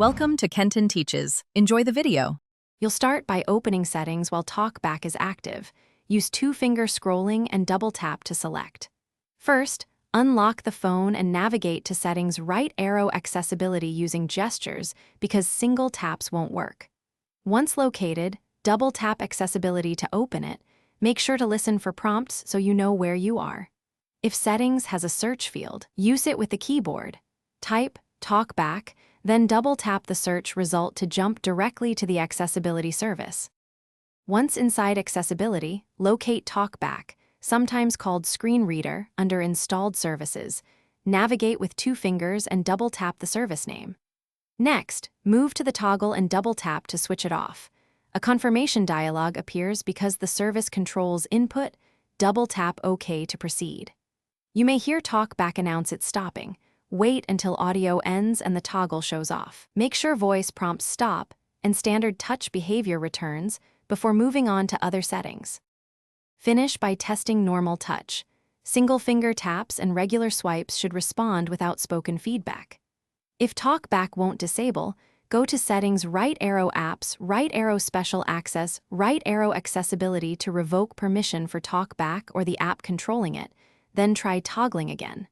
Welcome to Kenton Teaches. Enjoy the video. You'll start by opening settings while Talkback is active. Use two-finger scrolling and double-tap to select. First, unlock the phone and navigate to settings right arrow accessibility using gestures because single taps won't work. Once located, double-tap accessibility to open it. Make sure to listen for prompts so you know where you are. If settings has a search field, use it with the keyboard. Type Talkback, then double-tap the search result to jump directly to the accessibility service. Once inside accessibility, locate Talkback, sometimes called Screen Reader, under Installed Services. Navigate with two fingers and double-tap the service name. Next, move to the toggle and double-tap to switch it off. A confirmation dialog appears because the service controls input. Double-tap OK to proceed. You may hear Talkback announce it's stopping. Wait until audio ends and the toggle shows off. Make sure voice prompts stop and standard touch behavior returns before moving on to other settings. Finish by testing normal touch. Single finger taps and regular swipes should respond without spoken feedback. If Talkback won't disable, go to Settings, right arrow Apps, right arrow Special Access, right arrow Accessibility to revoke permission for Talkback or the app controlling it, then try toggling again.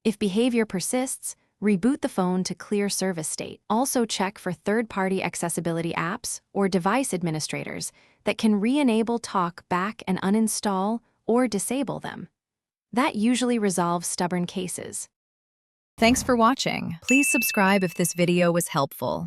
If behavior persists, reboot the phone to clear service state. Also check for third-party accessibility apps or device administrators that can re-enable Talkback and uninstall or disable them. That usually resolves stubborn cases. Thanks for watching. Please subscribe if this video was helpful.